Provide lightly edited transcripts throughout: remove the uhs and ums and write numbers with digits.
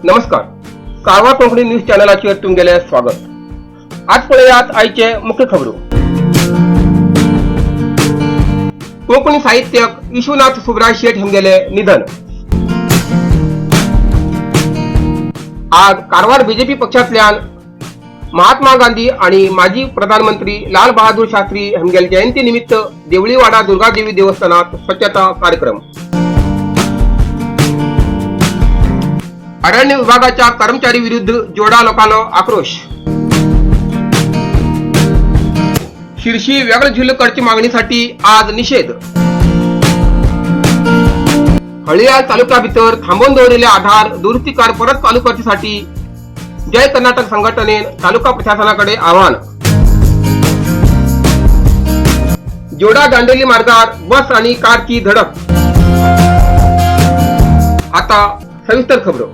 नमस्कार, कारवार कोंकणी न्यूज चॅनलाचेर तुमगेले स्वागत। आज पळयात आयचे मुख्य खबरो। कोंकणी साहित्यक विश्वनाथ सुब्राय शेट हेमगेले निधन। आज कारवार बीजेपी पक्षांतल्यान महात्मा गांधी आणि माजी प्रधानमंत्री लाल बहादूर शास्त्री हेमगेल जयंती निमित्त देवळीवाडा दुर्गादेवी देवस्थानात स्वच्छता कार्यक्रम। अरण्य विभागाच्या कर्मचारी विरुद्ध जोडा लोकांनो आक्रोश। शिरशी वेगळं झुल करची मागणीसाठी आज निषेध। हळियाळ तालुक्या भितर थांबवून दवरिल्ले आधार दुरुस्ती कार्य परत चालू करण्यासाठी जय कर्नाटक संघटनेन तालुका प्रशासनाकडे आवाहन। जोडा दांडेली मार्गावर बस आणि कारची धडक। आता सविस्तर खबरो।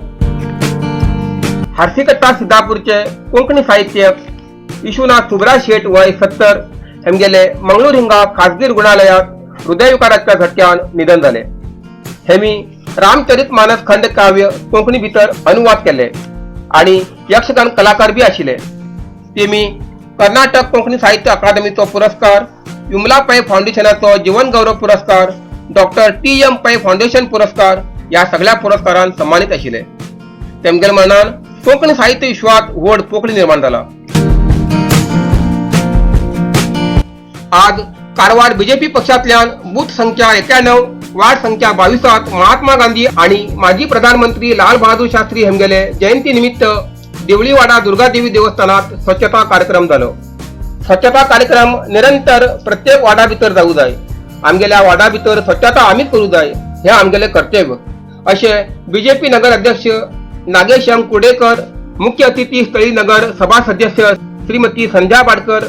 हारसीकट्टा सिद्धापूरचे कोंकणी साहित्यक विश्वनाथ सुब्राय शेट वय 70 हेमगेले मंगळूर हिंगा खासगी रुग्णालयात हृदयविकाराच्या झटक्यान निधन झाले। हेमी रामचरित मानस खंड काव्य कोंकणी भितर अनुवाद केले आणि यक्षगान कलाकार बी आशिले। तेमी कर्नाटक कोंकणी साहित्य अकादमीचो पुरस्कार, विमला पै फाउंडेशनाचो जीवन गौरव पुरस्कार, डॉक्टर टी.एम. पै फाउंडेशन पुरस्कार या सगळ्या पुरस्कारांत सन्मानित आशिले। तेमगेल मरणान कोंकणी साहित्य विश्वात व्हड पोकळी निर्माण जाला। आज कारवार बीजेपी पक्षांतल्यान बूथ संख्या 91 वार्ड संख्या 22 महात्मा गांधी आणि माजी प्रधानमंत्री लाल बहादूर शास्त्री हेमगेले जयंती निमित्त देवळीवाडा दुर्गादेवी देवस्थानात स्वच्छता कार्यक्रम झालो। स्वच्छता कार्यक्रम निरंतर प्रत्येक वाडा भितर जाऊ जाय। आमगेल्या वाडा भितर स्वच्छता आम्हीच करू जाय, हे आमगेले कर्तव्य असे बीजेपी नगर अध्यक्ष नागेश एम कुडेकर, मुख्य अतिथी स्थळी नगर सभा सदस्य श्रीमती संध्या बाडकर,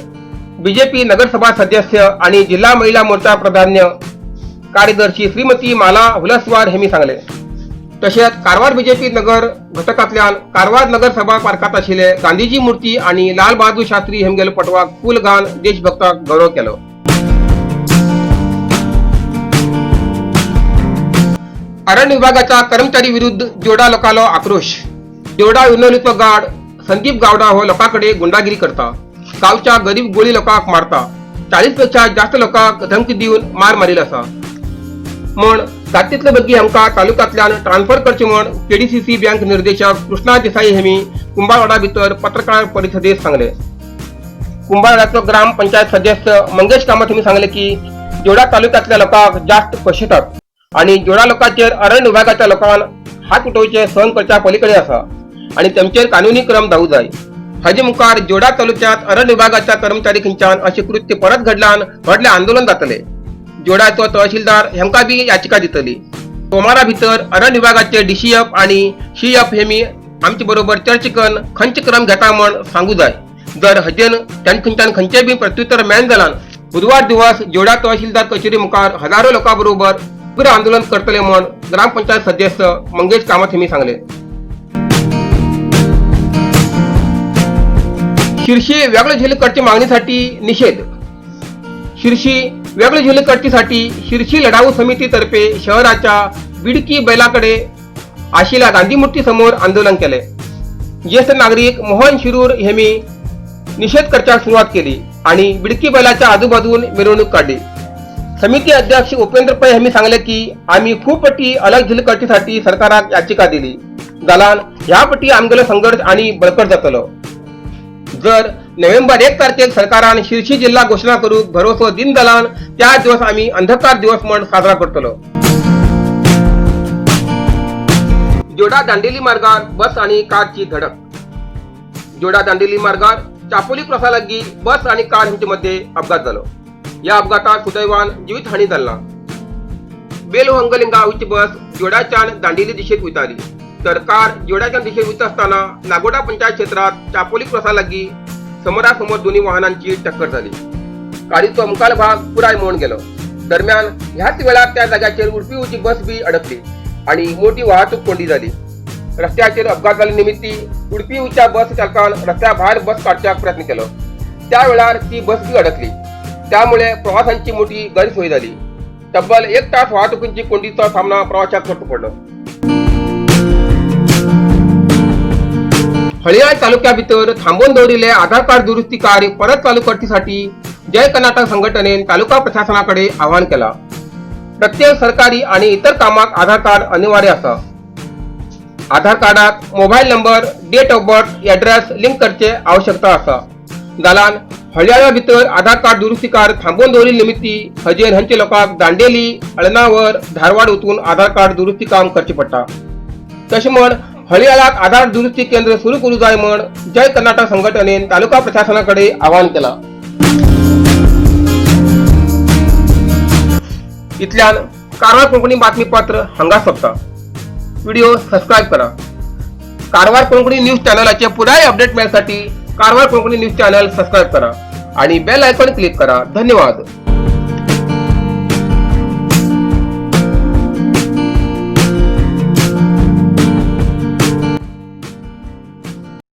बीजेपी नगरसभा सदस्य आणि जिल्हा महिला मोर्चा प्रधान कार्यदर्शी श्रीमती माला हुलसवार हेमी सांगले। तसेच कारवार बीजेपी नगर घटकातल्यान कारवार नगरसभा पार्कात आशिल्ले गांधीजी मूर्ती आणि लाल बहादूर शास्त्री हेमगेल पटवाक फूल घाल देशभक्ताक गौरव केलो। अरण्य विभागाच्या कर्मचारी विरुद्ध जोडा लोकांलो आक्रोश। जोडा विनोलीचो गाड संदीप गावडा हो लोकांकडे गुंडागिरी करता, गावच्या गरीब गोळी लोकांक मारता, 40 पेक्षा जास्त लोकांक धमकी दिवन मार मारिल्लो आसा म्हण जातीतले बग्गी आमका तालुक्यातल्यान ट्रान्सफर करचे म्हण केडीसीसी बँक निर्देशक कृष्णा देसाई हेमी कुंभारवाडा भितर पत्रकार परिषदेत सांगले। कुंभारवाड्याचो ग्राम पंचायत सदस्य मंगेश कामत हेमी सांगले की जोडा तालुक्यातल्या लोकांक जास्त फसयतात आणि जोडा लोकांचेर अरण्य विभागाच्या लोकांन हात उठोवचे सहन करच्या पलीकडे आसा आणि तेमचेर कानुनी क्रम जावू जाय। हाजे मुखार जोडा तालुक्यात अरण्य विभागाच्या कर्मचारी खंयच्यान असे कृत्य परत घडल्यान व्हडले आंदोलन जातले। जोडाचो तहसीलदार हेमका बी याचिका दितली। सोमारा भितर अरण्य विभागाचे डीसीएफ आणि सीएफ हेमी आमचे बरोबर चर्चेकन खंयचे क्रम घेता म्हण सांगू जाय। जर हजेन खंयच्यान खंयचे बी प्रत्युत्तर मेळना जाल्यार बुधवार दिवस जोडा तहसीलदार कचेरी मुखार हजारो लोकां बरोबर उग्र आंदोलन करतले म्हण ग्रामपंचायत सदस्य मंगेश कामत हेमी सांगले। शिरशी वेगळं झुले करची मागणीसाठी निषेध। शिरशी वेगळं झुले करचीसाठी शिरशी लढाऊ समितीतर्फे शहराच्या बिडकी बैलाकडे आशिल्या गांधी मूर्ती समोर आंदोलन केले। ज्येष्ठ नागरिक मोहन शिरूर हेमी निषेध करण्यास सुरुवात केली आणि बिडकी बैलाच्या आजूबाजून मिरवणूक काढली। समिती अध्यक्ष उपेंद्र पै हेमी सांगले की आम्ही खूप पटी अलग झुले करचीसाठी सरकाराक याचिका दिली जाल्यार ह्या पटी आमगेलो संघर्ष आणि बळकट जातलो। जर नोव्हेंबर 1 तारखेक सरकारान शिरशी जिल्हा घोषणा करूक भरोसो दिन जाल्यार त्या दिवस आम्ही अंधकार दिवस म्हण साजरा करतलो। जोडा दांडेली मार्गावर बस आणि कारची धडक। जोडा दांडेली मार्गावर चापोली क्रॉसा लागीं बस आणि कार हांचे मध्ये अपघात झालो। या अपघातात सुदैवान जीवितहानी जालना। बेलहंगलिंगा उच्च बस जोड्याच्यान दांडेली दिशेत वयताली तर कार जोड्याच्या दिशेत वयता असताना नागोडा पंचायत क्षेत्रात चापोली क्रॉसा लागीं समोरासमोर दोन्ही वाहनांची टक्कर झाली। कारचो मुखाल भाग पुराय मोडून गेलो। दरम्यान ह्याच वेळार त्या जाग्याचेर उडपी उची बस बी अडकली आणि मोठी वाहतूक कोंडी झाली। रस्त्याचेर अपघात जाल्ले निमित्ती उडपी उच्या बस चालकान रस्त्या भायर बस काडच्याक प्रयत्न केलो। त्या वेळार ती बस बी अडकली, त्यामुळे प्रवाशांची मोठी गैरसोय झाली। तब्बल 1 तास वाहतुकीची कोंडीचा सामना प्रवाशांक करचो पडलो। हळयाळ तालुक्या भितर थांबोवन दवरिल्ले आधार कार्ड दुरुस्ती कार्य परत चालू करण्यासाठी जय कर्नाटक संघटनेन तालुका प्रशासनाकडे आवाहन केला। प्रत्येक सरकारी आणि इतर कामाक आधार कार्ड अनिवार्य असा। आधार कार्डात mobile number, date of birth, address link करचे आवश्यकता असा। जाल्यार हळयाळा भितर आधार कार्ड दुरुस्ती कार्य थांबोवन दवरिल्ले निमित्ती हजेर हांचे लोकांक दांडेली, अळनावर, धारवाड वचून आधार कार्ड दुरुस्ती काम करचे पडटा। तशें म्हण हळयाळात आधार दुरुस्ती केंद्र सुरू करू जाय म्हण जय कर्नाटक संघटनेन तालुका प्रशासनाकडे आवाहन केला। इतल्यान कारवार कोंकणी बातमीपत्र हांगा सोंपता। व्हिडिओ सबस्क्राईब करा। कारवार कोंकणी न्यूज चॅनलाचे पुराय अपडेट मेळसाठी Karwar Konkani news channel subscribe करा आणि बेल आयकॉन क्लिक करा। धन्यवाद।